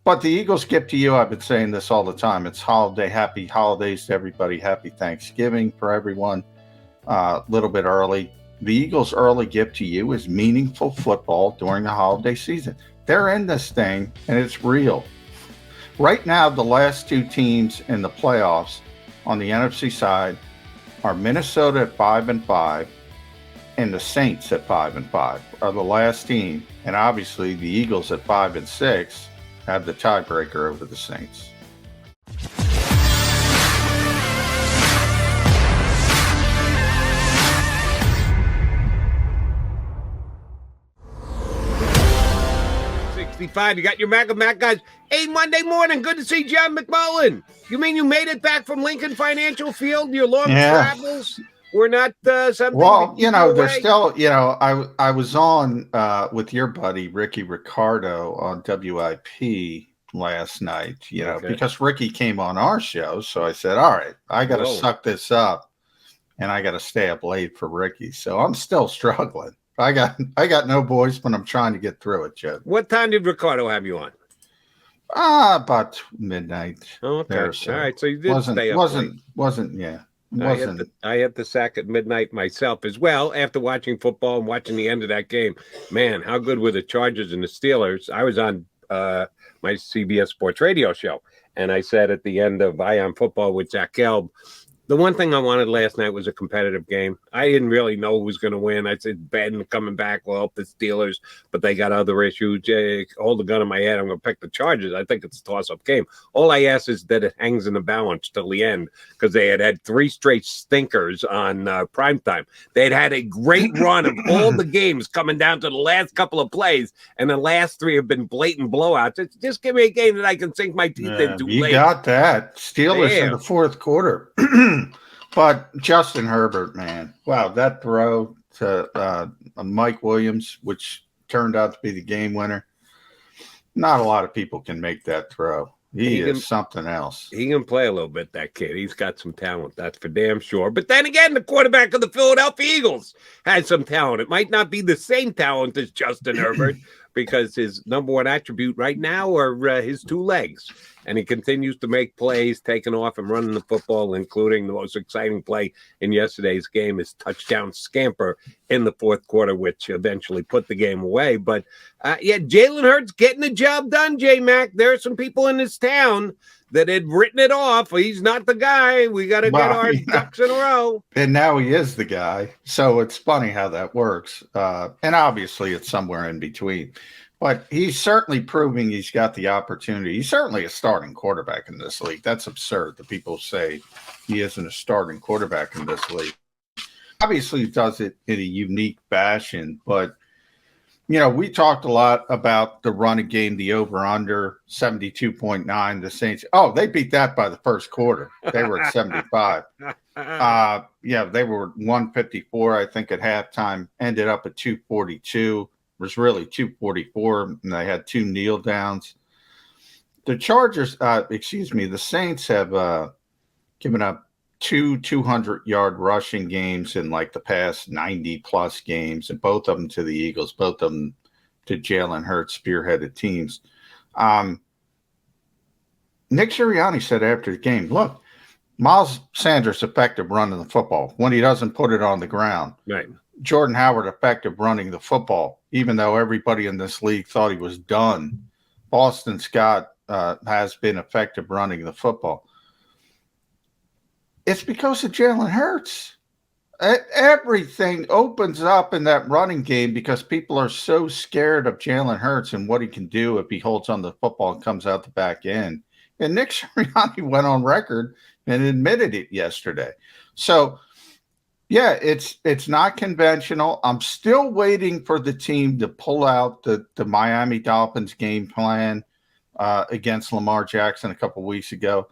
But the Eagles gift to you, I've been saying this all the time. It's holiday, happy holidays to everybody. Happy Thanksgiving for everyone. A little bit early. The Eagles' early gift to you is meaningful football during the holiday season. They're in this thing, and it's real. Right now, the last two teams in the playoffs on the NFC side are Minnesota at 5-5 and the Saints at 5-5 are the last team. And obviously, the Eagles at 5-6 have the tiebreaker over the Saints. You got your Mac guys. Hey, Monday morning. Good to see John McMullen. You mean you made it back from Lincoln Financial Field? Your long travels were not something. Well, there's still, I was on with your buddy Ricky Ricardo on WIP last night, because Ricky came on our show. So I said, all right, I got to suck this up and I got to stay up late for Ricky. So I'm still struggling. I got no voice, but I'm trying to get through it, Joe. What time did Ricardo have you on? About midnight. Okay. All right. So you did stay up late. I had the sack at midnight myself as well after watching football and watching the end of that game. Man, how good were the Chargers and the Steelers? I was on my CBS Sports Radio show, and I said at the end of Eye on Football with JAKIB, the one thing I wanted last night was a competitive game. I didn't really know who was going to win. I said, Ben coming back will help the Steelers, but they got other issues. Hold the gun in my head. I'm going to pick the Chargers. I think it's a toss-up game. All I ask is that it hangs in the balance till the end because they had 3 straight stinkers on primetime. They'd had a great run of all the games coming down to the last couple of plays, and the last 3 have been blatant blowouts. Just give me a game that I can sink my teeth into. You got that. Steelers in the fourth quarter. But Justin Herbert, man, wow, that throw to Mike Williams, which turned out to be the game winner. Not a lot of people can make that throw. He is something else. He can play a little bit, that kid. He's got some talent, that's for damn sure. But then again, the quarterback of the Philadelphia Eagles has some talent. It might not be the same talent as Justin Herbert because his number one attribute right now are his 2 legs. And he continues to make plays, taking off and running the football, including the most exciting play in yesterday's game, his touchdown scamper in the fourth quarter, which eventually put the game away. But, Jalen Hurts getting the job done, J-Mac. There are some people in this town that had written it off. He's not the guy. We got to get our ducks in a row. And now he is the guy. So it's funny how that works. And obviously it's somewhere in between. But he's certainly proving he's got the opportunity. He's certainly a starting quarterback in this league. That's absurd that people say he isn't a starting quarterback in this league. Obviously, he does it in a unique fashion. But, we talked a lot about the running game, the over-under, 72.9, the Saints. Oh, they beat that by the first quarter. They were at 75. They were 154, I think, at halftime. Ended up at 242. Was really 244, and they had 2 kneel downs. The Chargers, the Saints have given up 2 200-yard rushing games in like the past 90-plus games, and both of them to the Eagles, both of them to Jalen Hurts spearheaded teams. Nick Sirianni said after the game, look, Miles Sanders effective running the football when he doesn't put it on the ground. Right. Jordan Howard effective running the football, even though everybody in this league thought he was done. Boston Scott has been effective running the football. It's because of Jalen Hurts. Everything opens up in that running game because people are so scared of Jalen Hurts and what he can do if he holds on the football and comes out the back end. And Nick Sirianni went on record and admitted it yesterday. So, yeah, it's not conventional. I'm still waiting for the team to pull out the Miami Dolphins game plan against Lamar Jackson a couple weeks ago.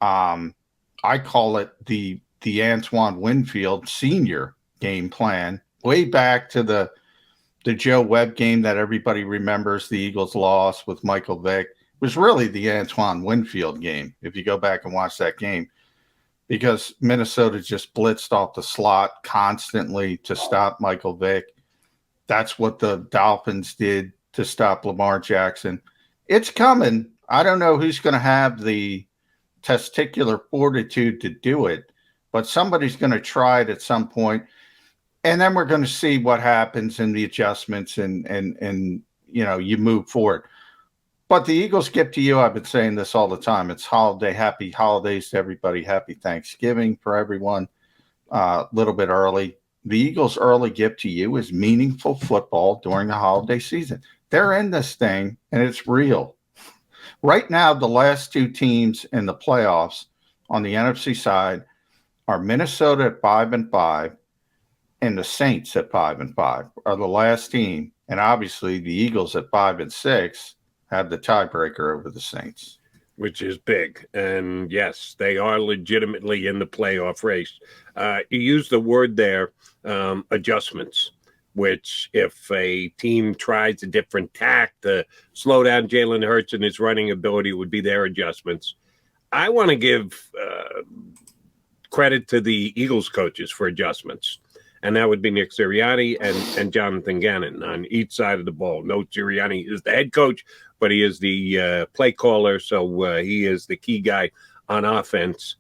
I call it the Antoine Winfield Sr. game plan, way back to the Joe Webb game that everybody remembers the Eagles lost with Michael Vick. It was really the Antoine Winfield game, if you go back and watch that game. Because Minnesota just blitzed off the slot constantly to stop Michael Vick. That's what the Dolphins did to stop Lamar Jackson. It's coming. I don't know who's going to have the testicular fortitude to do it, but somebody's going to try it at some point, and then we're going to see what happens in the adjustments, and you move forward. But the Eagles skip to you. I've been saying this all the time. It's holiday, happy holidays to everybody. Happy Thanksgiving for everyone. A little bit early. The Eagles' early gift to you is meaningful football during the holiday season. They're in this thing, and it's real. Right now, the last two teams in the playoffs on the NFC side are Minnesota at 5-5, and the Saints at 5-5 are the last team. And obviously, the Eagles at 5-6 have the tiebreaker over the Saints, which is big. And yes, they are legitimately in the playoff race. You used the word there, adjustments, which if a team tries a different tack to slow down Jalen Hurts and his running ability, would be their adjustments. I want to give credit to the Eagles coaches for adjustments. And that would be Nick Sirianni and Jonathan Gannon on each side of the ball. No, Sirianni is the head coach, but he is the play caller, so he is the key guy on offense.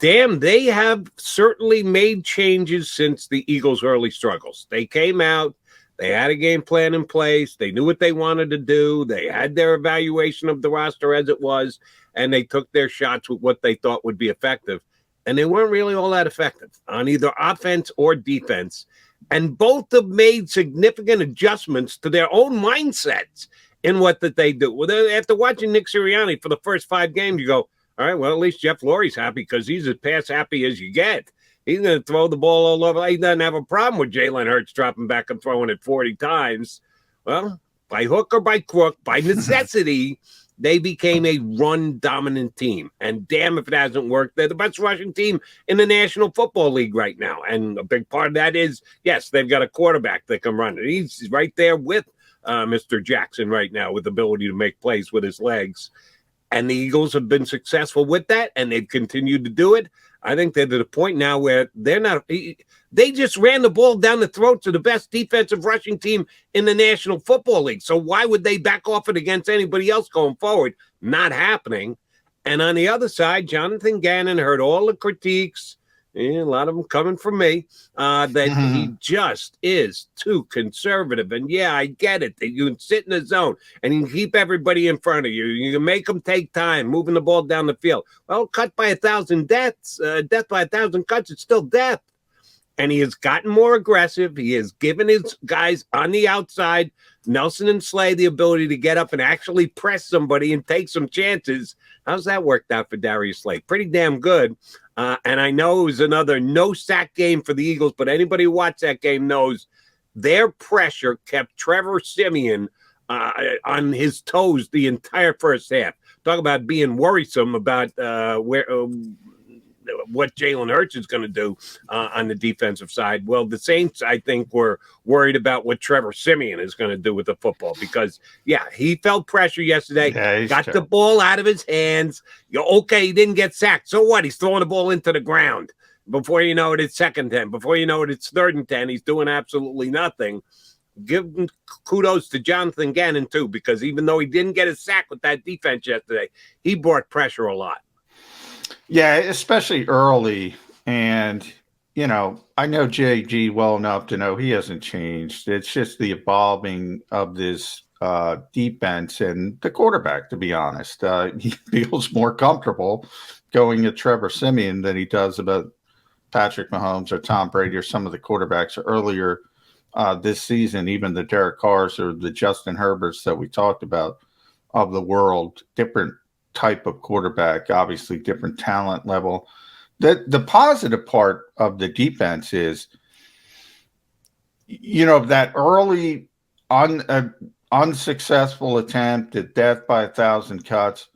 Damn, they have certainly made changes since the Eagles' early struggles. They came out, they had a game plan in place, they knew what they wanted to do, they had their evaluation of the roster as it was, and they took their shots with what they thought would be effective. And they weren't really all that effective on either offense or defense. And both have made significant adjustments to their own mindsets in what that they do. Well, after watching Nick Sirianni for the first 5 games, you go, all right, well, at least Jeff Lurie's happy because he's as pass happy as you get. He's going to throw the ball all over. He doesn't have a problem with Jalen Hurts dropping back and throwing it 40 times. Well, by hook or by crook, by necessity, they became a run-dominant team. And damn if it hasn't worked. They're the best rushing team in the National Football League right now. And a big part of that is, yes, they've got a quarterback that can run it. He's right there with Mr. Jackson right now with the ability to make plays with his legs. And the Eagles have been successful with that, and they've continued to do it. I think they're to the point now where they're not – they just ran the ball down the throats of the best defensive rushing team in the National Football League. So why would they back off it against anybody else going forward? Not happening. And on the other side, Jonathan Gannon heard all the critiques, a lot of them coming from me, that he just is too conservative. And yeah, I get it. That you can sit in the zone and you can keep everybody in front of you. You can make them take time moving the ball down the field. Well, cut by 1,000 deaths, death by 1,000 cuts, it's still death. And he has gotten more aggressive. He has given his guys on the outside, Nelson and Slay, the ability to get up and actually press somebody and take some chances. How's that worked out for Darius Slay? Pretty damn good. And I know it was another no-sack game for the Eagles, but anybody who watched that game knows their pressure kept Trevor Siemian on his toes the entire first half. Talk about being worrisome about what Jalen Hurts is going to do on the defensive side. Well, the Saints, I think, were worried about what Trevor Siemian is going to do with the football because, yeah, he felt pressure yesterday, got the ball out of his hands. Okay, he didn't get sacked. So what? He's throwing the ball into the ground. Before you know it, it's 2nd and 10. Before you know it, it's 3rd and 10. He's doing absolutely nothing. Give kudos to Jonathan Gannon, too, because even though he didn't get a sack with that defense yesterday, he brought pressure a lot. Yeah, especially early. And, I know JG well enough to know he hasn't changed. It's just the evolving of this defense and the quarterback, to be honest. He feels more comfortable going at Trevor Siemian than he does about Patrick Mahomes or Tom Brady or some of the quarterbacks earlier this season, even the Derek Carrs or the Justin Herberts that we talked about of the world, different type of quarterback, obviously different talent level. The positive part of the defense is, that early unsuccessful attempt at death by 1,000 cuts.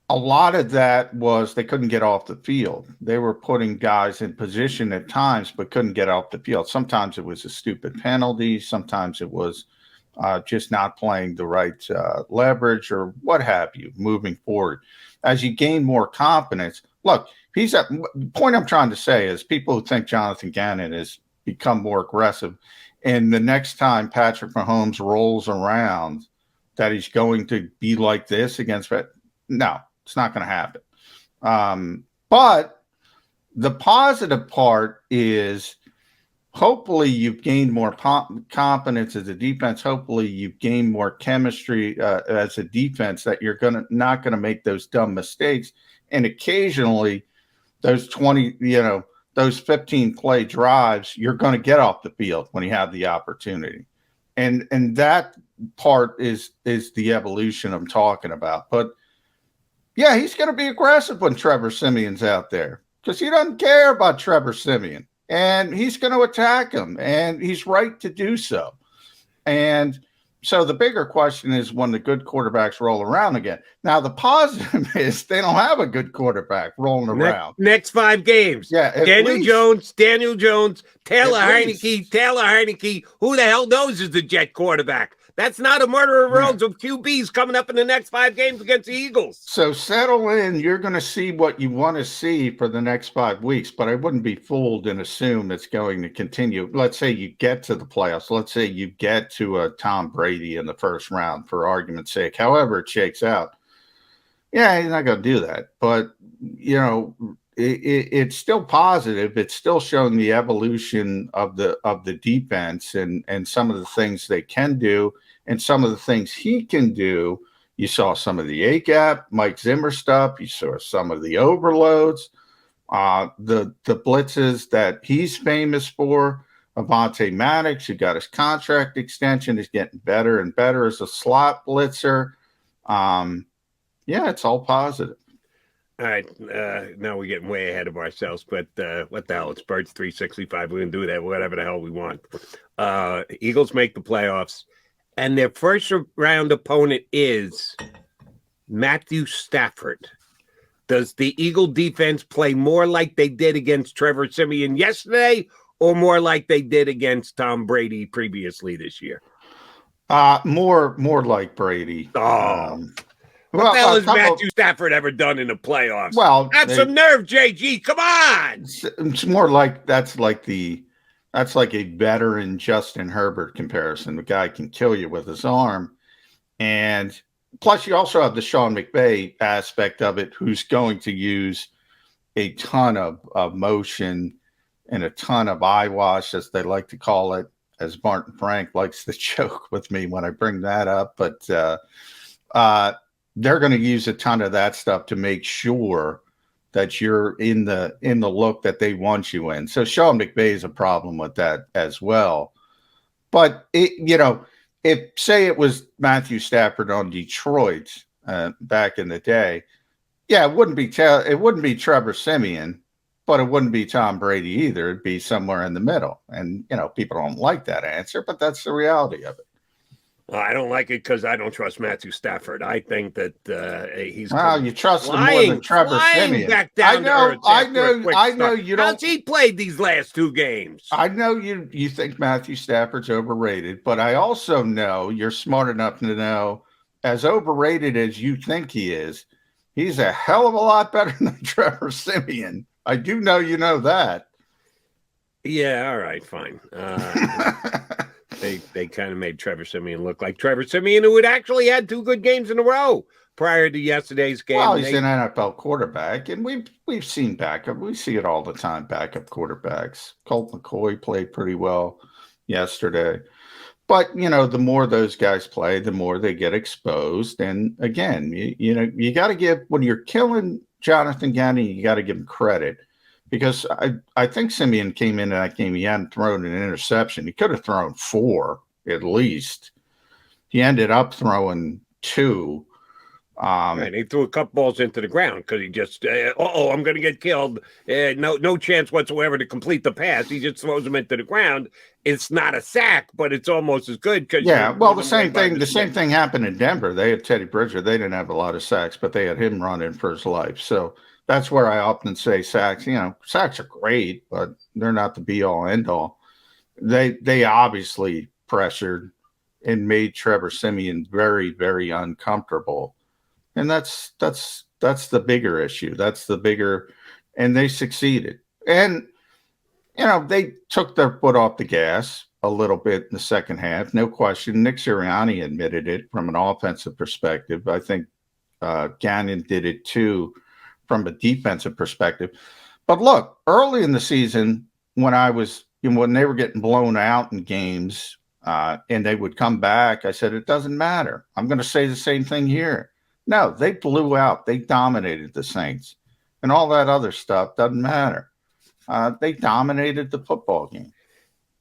A lot of that was they couldn't get off the field. They were putting guys in position at times, but couldn't get off the field. Sometimes it was a stupid penalty. Sometimes it was just not playing the right leverage or what have you moving forward. As you gain more confidence, look, the point I'm trying to say is people who think Jonathan Gannon has become more aggressive, and the next time Patrick Mahomes rolls around that he's going to be like this against – no, it's not going to happen. But the positive part is hopefully you've gained more confidence as a defense. Hopefully you've gained more chemistry as a defense that you're not going to make those dumb mistakes. And occasionally those 15 play drives, you're going to get off the field when you have the opportunity. And that part is the evolution I'm talking about. But yeah, he's going to be aggressive when Trevor Siemian's out there because he doesn't care about Trevor Siemian, and he's going to attack him, and he's right to do so. And so the bigger question is when the good quarterbacks roll around again. Now, the positive is they don't have a good quarterback rolling around. Next 5 games. Yeah, Daniel Jones, Taylor Heineke. Who the hell knows is the Jet quarterback? That's not a murder of roads of QBs coming up in the next 5 games against the Eagles. So settle in. You're going to see what you want to see for the next 5 weeks, but I wouldn't be fooled and assume it's going to continue. Let's say you get to the playoffs. Let's say you get to a Tom Brady in the first round, for argument's sake. However it shakes out. Yeah, he's not going to do that. But, it's still positive. It's still showing the evolution of the defense and some of the things they can do and some of the things he can do. You saw some of the A-gap, Mike Zimmer stuff. You saw some of the overloads, the blitzes that he's famous for. Avonte Maddox, who got his contract extension, is getting better and better as a slot blitzer. Yeah, it's all positive. All right, now we're getting way ahead of ourselves, but what the hell? It's Birds 365. We can do that, whatever the hell we want. Eagles make the playoffs, and their first round opponent is Matthew Stafford. Does the Eagle defense play more like they did against Trevor Siemian yesterday, or more like they did against Tom Brady previously this year? More like Brady. What the hell has Matthew Stafford ever done in the playoffs? Well, have some nerve, JG. Come on. It's more like that's like a veteran Justin Herbert comparison. The guy can kill you with his arm, and plus you also have the Sean McVay aspect of it, who's going to use a ton of motion and a ton of eyewash, as they like to call it, as Martin Frank likes to joke with me when I bring that up. But they're going to use a ton of that stuff to make sure that you're in the look that they want you in. So Sean McVay is a problem with that as well. But if say it was Matthew Stafford on Detroit back in the day, yeah, it wouldn't be Trevor Siemian, but it wouldn't be Tom Brady either. It'd be somewhere in the middle. And people don't like that answer, but that's the reality of it. I don't like it because I don't trust Matthew Stafford. I think that he's. Well, you trust him more than Trevor Siemian. Back down I know you don't. How's he played these last 2 games? I know you think Matthew Stafford's overrated, but I also know you're smart enough to know, as overrated as you think he is, he's a hell of a lot better than Trevor Siemian. I do know you know that. Yeah. All right. Fine. They kind of made Trevor Siemian look like Trevor Siemian, who had actually had 2 good games in a row prior to yesterday's game. Well, he's an NFL quarterback, and we've seen backup. We see it all the time, backup quarterbacks. Colt McCoy played pretty well yesterday. But, the more those guys play, the more they get exposed. And, again, you got to give – when you're killing Jonathan Gannon, you got to give him credit. Because I think Siemian came into that game, he hadn't thrown an interception. He could have thrown 4 at least. He ended up throwing 2. Right, he threw a couple balls into the ground because he just, I'm going to get killed. No chance whatsoever to complete the pass. He just throws them into the ground. It's not a sack, but it's almost as good. Yeah, well, the same thing happened in Denver. They had Teddy Bridger. They didn't have a lot of sacks, but they had him running for his life. So that's where I often say sacks. Sacks are great, but they're not the be-all, end-all. They obviously pressured and made Trevor Siemian very, very uncomfortable. And that's the bigger issue. And they succeeded. And, they took their foot off the gas a little bit in the second half, no question. Nick Sirianni admitted it from an offensive perspective. I think Gannon did it too from a defensive perspective. But look, early in the season, when when they were getting blown out in games and they would come back, I said, it doesn't matter. I'm going to say the same thing here. No, they blew out. They dominated the Saints. And all that other stuff doesn't matter. They dominated the football game.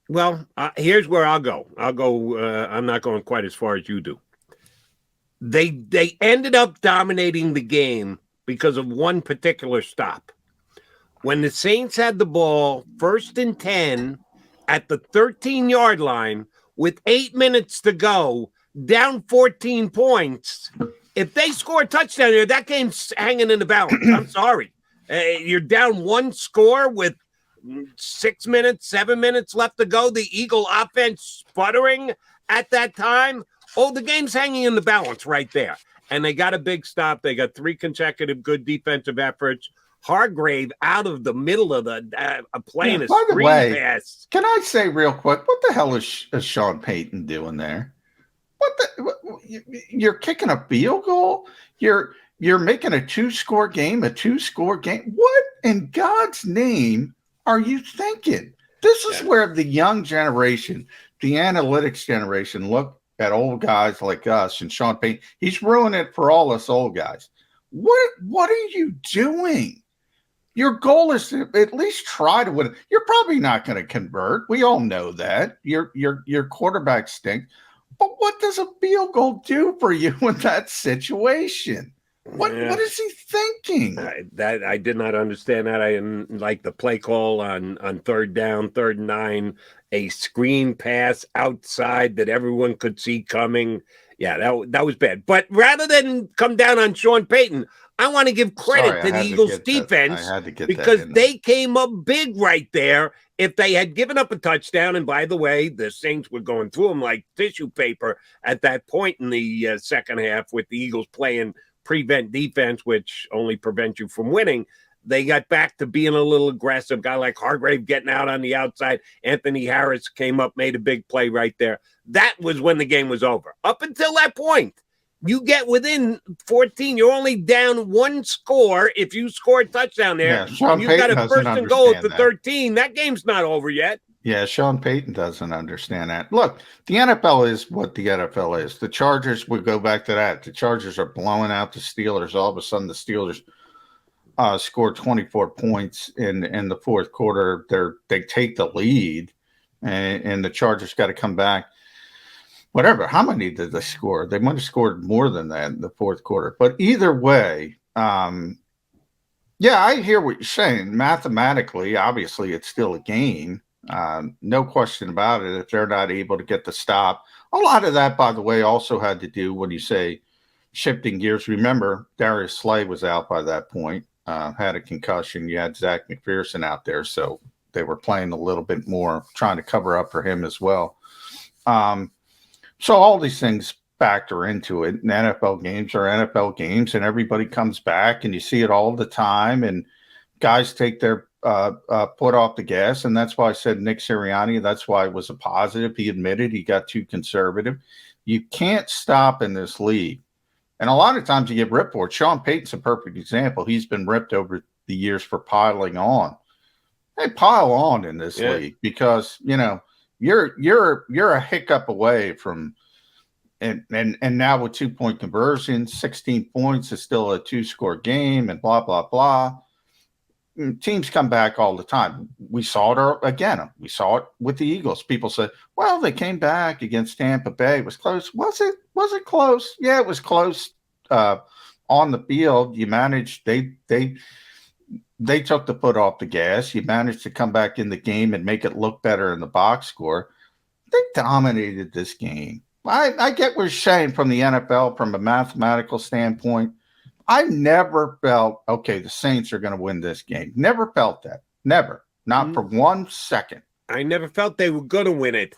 Well, here's where I'll go. I'm not going quite as far as you do. They ended up dominating the game because of one particular stop. When the Saints had the ball 1st and 10 at the 13-yard line with 8 minutes to go, down 14 points, if they score a touchdown here, that game's hanging in the balance. I'm sorry. You're down one score with 6 minutes, 7 minutes left to go. The Eagle offense sputtering at that time. Oh, the game's hanging in the balance right there. And they got a big stop. They got 3 consecutive good defensive efforts. Hargrave out of the middle of the playing a screen pass. Can I say real quick, what the hell is Sean Payton doing there? You're kicking a field goal? You're making a 2-score game, What in God's name are you thinking? This is where the young generation, the analytics generation, look at old guys like us and Sean Payton. He's ruining it for all us old guys. What are you doing? Your goal is to at least try to win. You're probably not going to convert. We all know that. Your quarterback stinks. But what does a field goal do for you in that situation? What is he thinking? I did not understand that. I didn't like the play call on 3rd down, 3rd and 9, a screen pass outside that everyone could see coming. Yeah, that was bad. But rather than come down on Sean Payton, I want to give credit to the Eagles defense because they came up big right there. If they had given up a touchdown, and by the way, the Saints were going through them like tissue paper at that point in the second half with the Eagles playing prevent defense, which only prevents you from winning. They got back to being a little aggressive. Guy like Hargrave getting out on the outside. Anthony Harris came up, made a big play right there. That was when the game was over. Up until that point, you get within 14. You're only down 1 score. If you score a touchdown there, and you've got a 1st and goal at the 13, that game's not over yet. Yeah, Sean Payton doesn't understand that. Look, the NFL is what the NFL is. The Chargers would go back to that. The Chargers are blowing out the Steelers. All of a sudden, the Steelers scored 24 points in the fourth quarter. They take the lead, and the Chargers got to come back. Whatever. How many did they score? They might have scored more than that in the fourth quarter. But either way, yeah, I hear what you're saying. Mathematically, obviously, it's still a game. No question about it. If they're not able to get the stop, a lot of that, by the way, also had to do when you say shifting gears. Remember, Darius Slay was out by that point, had a concussion. You had Zach McPherson out there, so they were playing a little bit more, trying to cover up for him as well. So all these things factor into it. And NFL games are NFL games, and everybody comes back, and you see it all the time. And guys take their foot off the gas, and that's why I said Nick Sirianni. That's why it was a positive. He admitted he got too conservative. You can't stop in this league, and a lot of times you get ripped for it. Sean Payton's a perfect example. He's been ripped over the years for piling on. Hey, pile on in this league because you're a hiccup away from. And now with 2-point conversion, 16 points is still a 2-score game, and blah blah blah. Teams come back all the time. We saw it again. We saw it with the Eagles. People said, "Well, they came back against Tampa Bay. It was close. Was it? Was it close? Yeah, it was close on the field. You managed. They took the foot off the gas. You managed to come back in the game and make it look better in the box score. They dominated this game. I get what you're saying from the NFL, from a mathematical standpoint. I never felt, okay, the Saints are going to win this game. Never felt that. Never. Not for 1 second. I never felt they were going to win it,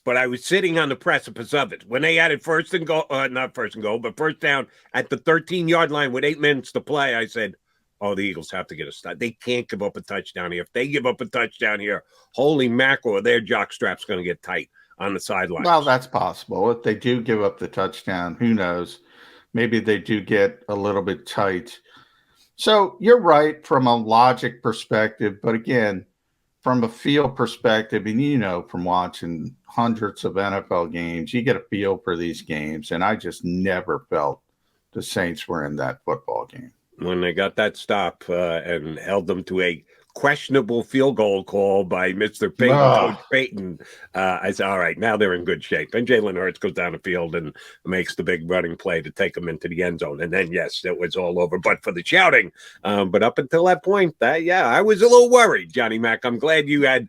but I was sitting on the precipice of it. When they added first and goal, not first and goal, but first down at the 13-yard line with 8 minutes to play, I said, oh, the Eagles have to get a stop. They can't give up a touchdown here. If they give up a touchdown here, holy mackerel, their jockstrap's going to get tight on the sidelines. Well, that's possible. If they do give up the touchdown, who knows? Maybe they do get a little bit tight. So you're right from a logic perspective, but again, from a feel perspective, and from watching hundreds of NFL games, you get a feel for these games, and I just never felt the Saints were in that football game. When they got that stop and held them to a questionable field goal call by Mr. Payton, Coach Payton, I said, all right, now they're in good shape. And Jalen Hurts goes down the field and makes the big running play to take them into the end zone. And then, yes, it was all over, but for the shouting. But up until that point, I was a little worried, Johnny Mac. I'm glad you had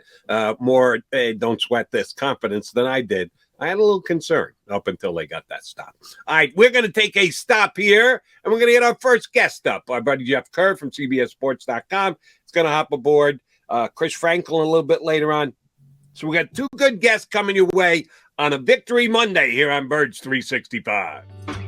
more, don't sweat this, confidence than I did. I had a little concern up until they got that stop. All right, we're going to take a stop here, and we're going to get our first guest up. Our buddy Jeff Kerr from CBSSports.com is going to hop aboard. Chris Franklin a little bit later on. So we got two good guests coming your way on a Victory Monday here on Birds 365.